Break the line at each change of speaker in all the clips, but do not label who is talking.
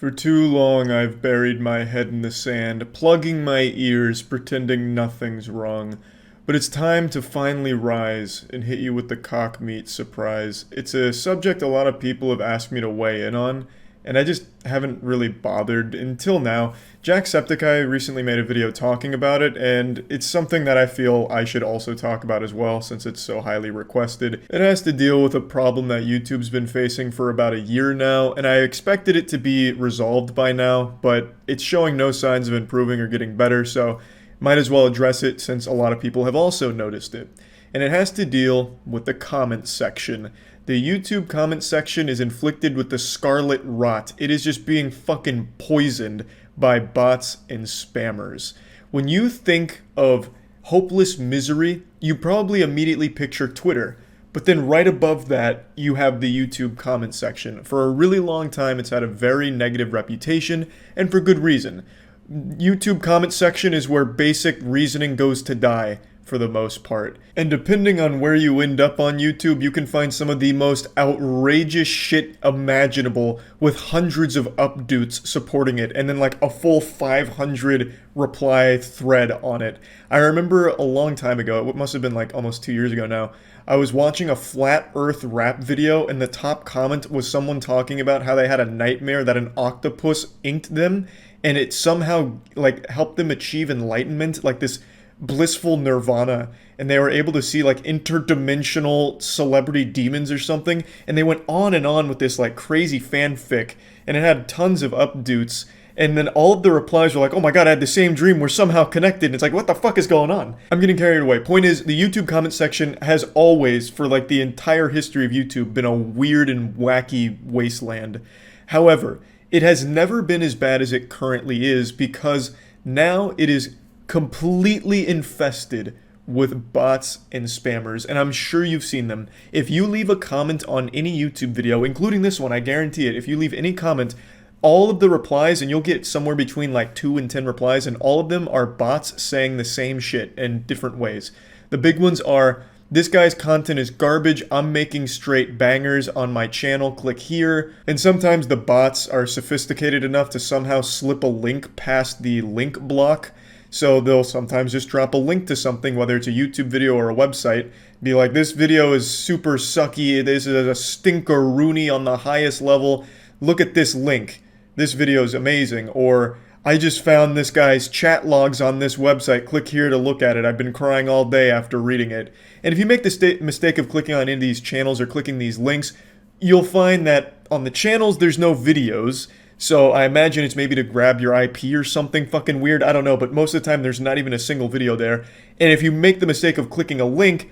For too long I've buried my head in the sand, plugging my ears, pretending nothing's wrong. But it's time to finally rise and hit you with the cock meat surprise. It's a subject a lot of people have asked me to weigh in on, and I just haven't really bothered until now. Jacksepticeye recently made a video talking about it, and it's something that I feel I should also talk about as well since it's so highly requested. It has to deal with a problem that YouTube's been facing for about a year now, and I expected it to be resolved by now, but it's showing no signs of improving or getting better, so might as well address it since a lot of people have also noticed it. And it has to deal with the comment section. The YouTube comment section is inflicted with the scarlet rot. It is just being fucking poisoned by bots and spammers. When you think of hopeless misery, you probably immediately picture Twitter. But then right above that, you have the YouTube comment section. For a really long time, it's had a very negative reputation, and for good reason. YouTube comment section is where basic reasoning goes to die, for the most part. And depending on where you end up on YouTube, you can find some of the most outrageous shit imaginable with hundreds of updates supporting it, and then like a full 500 reply thread on it. I remember a long time ago, it must have been like almost 2 years ago now, I was watching a flat earth rap video, and the top comment was someone talking about how they had a nightmare that an octopus inked them, and it somehow like helped them achieve enlightenment, like this blissful nirvana, and they were able to see like interdimensional celebrity demons or something, and they went on and on with this like crazy fanfic, and it had tons of updates, and then all of the replies were like, oh my god, I had the same dream, we're somehow connected, and it's like, what the fuck is going on? I'm getting carried away. Point is, the YouTube comment section has always, for like the entire history of YouTube, been a weird and wacky wasteland. However, it has never been as bad as it currently is, because now it is completely infested with bots and spammers, and I'm sure you've seen them. If you leave a comment on any YouTube video, including this one, I guarantee it, if you leave any comment, all of the replies, and you'll get somewhere between like 2 and 10 replies, and all of them are bots saying the same shit in different ways. The big ones are, this guy's content is garbage, I'm making straight bangers on my channel, click here. And sometimes the bots are sophisticated enough to somehow slip a link past the link block. So they'll sometimes just drop a link to something, whether it's a YouTube video or a website, be like, this video is super sucky, this is a stinker-rooney on the highest level, look at this link, this video is amazing, or I just found this guy's chat logs on this website, click here to look at it, I've been crying all day after reading it. And if you make the mistake of clicking on any of these channels or clicking these links, you'll find that on the channels there's no videos, so I imagine it's maybe to grab your IP or something fucking weird, I don't know, but most of the time there's not even a single video there. And if you make the mistake of clicking a link,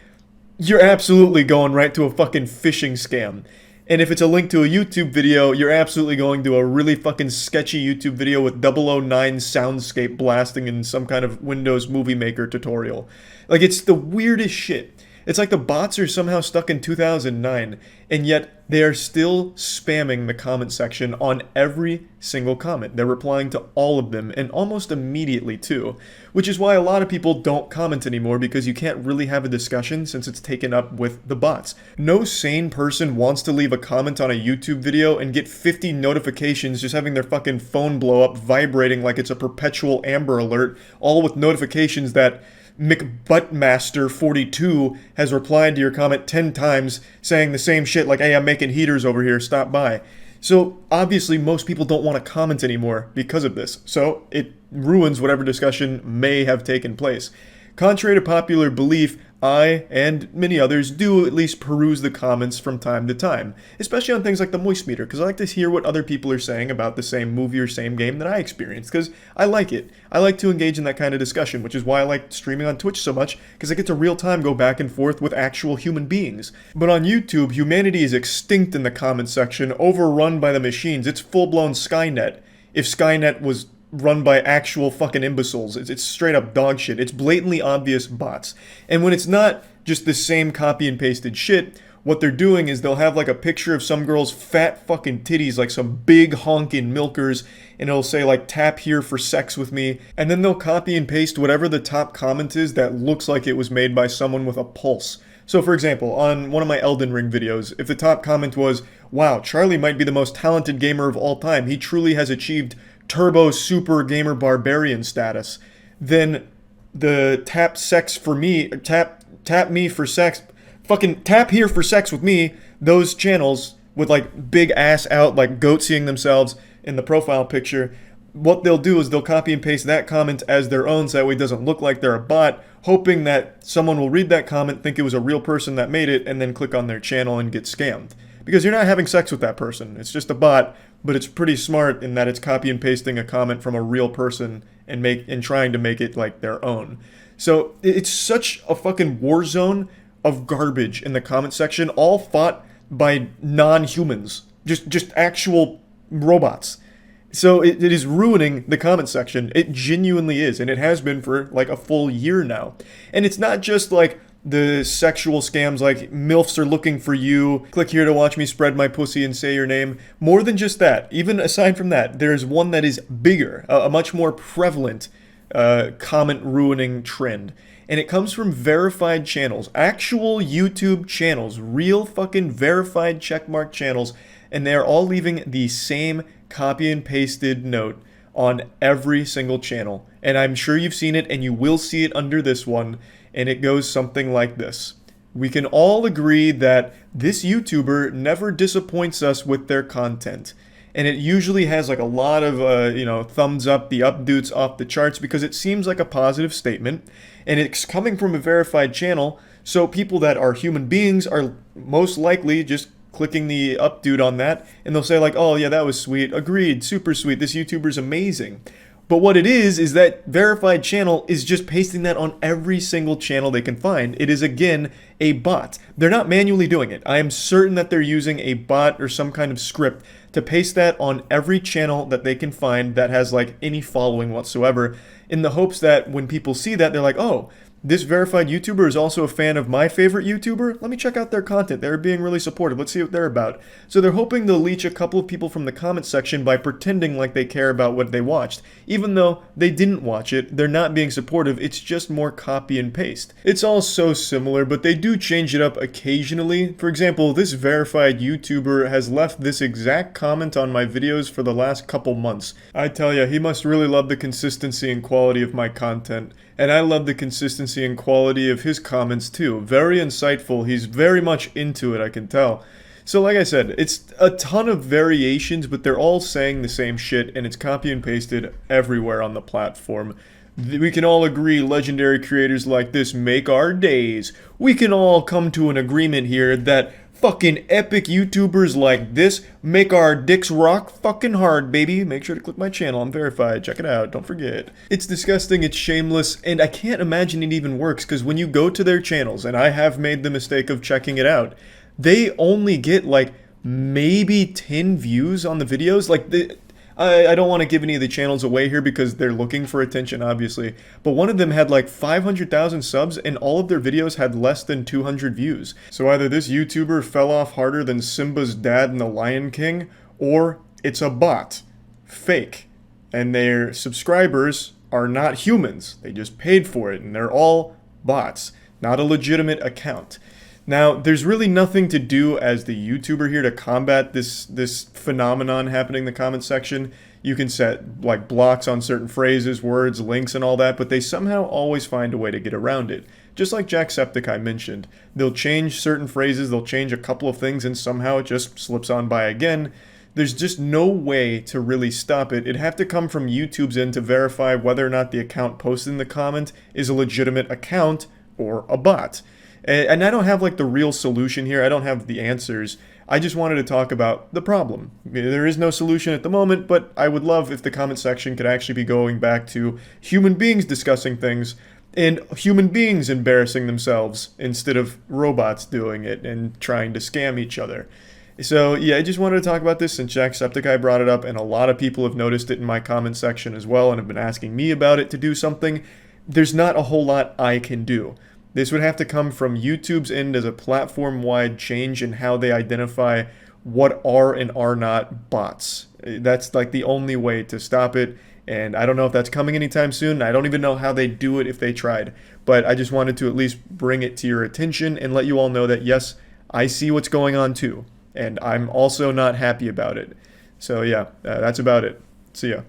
you're absolutely going right to a fucking phishing scam. And if it's a link to a YouTube video, you're absolutely going to a really fucking sketchy YouTube video with 009 soundscape blasting in some kind of Windows Movie Maker tutorial. Like, it's the weirdest shit. It's like the bots are somehow stuck in 2009, and yet they are still spamming the comment section on every single comment. They're replying to all of them, and almost immediately too. Which is why a lot of people don't comment anymore, because you can't really have a discussion since it's taken up with the bots. No sane person wants to leave a comment on a YouTube video and get 50 notifications just having their fucking phone blow up, vibrating like it's a perpetual Amber Alert, all with notifications that McButtmaster42 has replied to your comment 10 times saying the same shit like, hey, I'm making heaters over here, stop by. So obviously most people don't want to comment anymore because of this. So it ruins whatever discussion may have taken place. Contrary to popular belief, I, and many others, do at least peruse the comments from time to time, especially on things like the Moist Meter, because I like to hear what other people are saying about the same movie or same game that I experienced, because I like it. I like to engage in that kind of discussion, which is why I like streaming on Twitch so much, because I get to real time go back and forth with actual human beings. But on YouTube, humanity is extinct in the comment section, overrun by the machines. It's full-blown Skynet. If Skynet was run by actual fucking imbeciles. It's straight up dog shit. It's blatantly obvious bots. And when it's not just the same copy and pasted shit, what they're doing is they'll have like a picture of some girl's fat fucking titties, like some big honking milkers, and it'll say like, tap here for sex with me, and then they'll copy and paste whatever the top comment is that looks like it was made by someone with a pulse. So, for example, on one of my Elden Ring videos, if the top comment was, wow, Charlie might be the most talented gamer of all time, he truly has achieved turbo super gamer barbarian status, then the tap sex for me, tap me for sex, fucking tap here for sex with me, those channels with like big ass out, like goat seeing themselves in the profile picture, what they'll do is they'll copy and paste that comment as their own so that way it doesn't look like they're a bot, hoping that someone will read that comment, think it was a real person that made it, and then click on their channel and get scammed. Because you're not having sex with that person. It's just a bot, but it's pretty smart in that it's copy and pasting a comment from a real person and trying to make it like their own. So it's such a fucking war zone of garbage in the comment section, all fought by non-humans, just actual robots. So it is ruining the comment section. It genuinely is, and it has been for like a full year now. And it's not just like the sexual scams like MILFs are looking for you, click here to watch me spread my pussy and say your name. More than just that, even aside from that, there's one that is bigger, a much more prevalent comment ruining trend. And it comes from verified channels, actual YouTube channels, real fucking verified checkmark channels, and they're all leaving the same copy and pasted note on every single channel. And I'm sure you've seen it, and you will see it under this one, and it goes something like this. We can all agree that this YouTuber never disappoints us with their content. And it usually has like a lot of, thumbs up, the updoots off the charts because it seems like a positive statement. And it's coming from a verified channel, so people that are human beings are most likely just clicking the updoot on that, and they'll say like, oh yeah, that was sweet, agreed, super sweet, this YouTuber's amazing. But what it is that verified channel is just pasting that on every single channel they can find. It is, again, a bot. They're not manually doing it. I am certain that they're using a bot or some kind of script to paste that on every channel that they can find that has like any following whatsoever, in the hopes that when people see that, they're like, oh, this verified YouTuber is also a fan of my favorite YouTuber. Let me check out their content. They're being really supportive. Let's see what they're about. So they're hoping they'll leech a couple of people from the comment section by pretending like they care about what they watched. Even though they didn't watch it, they're not being supportive. It's just more copy and paste. It's all so similar, but they do change it up occasionally. For example, this verified YouTuber has left this exact comment on my videos for the last couple months. I tell ya, he must really love the consistency and quality of my content. And I love the consistency and quality of his comments too. Very insightful. He's very much into it, I can tell. So like I said, it's a ton of variations, but they're all saying the same shit, and it's copy and pasted everywhere on the platform. We can all agree legendary creators like this make our days. We can all come to an agreement here that fucking epic YouTubers like this make our dicks rock fucking hard, baby. Make sure to click my channel. I'm verified. Check it out. Don't forget. It's disgusting. It's shameless. And I can't imagine it even works because when you go to their channels, and I have made the mistake of checking it out, they only get like maybe 10 views on the videos. Like I don't want to give any of the channels away here because they're looking for attention, obviously. But one of them had like 500,000 subs and all of their videos had less than 200 views. So either this YouTuber fell off harder than Simba's dad in The Lion King, or it's a bot. Fake. And their subscribers are not humans. They just paid for it, and they're all bots. Not a legitimate account. Now, there's really nothing to do as the YouTuber here to combat this phenomenon happening in the comment section. You can set like blocks on certain phrases, words, links, and all that, but they somehow always find a way to get around it. Just like Jacksepticeye mentioned, they'll change certain phrases, they'll change a couple of things, and somehow it just slips on by again. There's just no way to really stop it. It'd have to come from YouTube's end to verify whether or not the account posted in the comment is a legitimate account or a bot. And I don't have like the real solution here. I don't have the answers. I just wanted to talk about the problem. There is no solution at the moment, but I would love if the comment section could actually be going back to human beings discussing things and human beings embarrassing themselves instead of robots doing it and trying to scam each other. So yeah, I just wanted to talk about this since Jacksepticeye brought it up, and a lot of people have noticed it in my comment section as well and have been asking me about it to do something. There's not a whole lot I can do. This would have to come from YouTube's end as a platform-wide change in how they identify what are and are not bots. That's like the only way to stop it. And I don't know if that's coming anytime soon. I don't even know how they do it if they tried. But I just wanted to at least bring it to your attention and let you all know that yes, I see what's going on too. And I'm also not happy about it. So yeah, that's about it. See ya.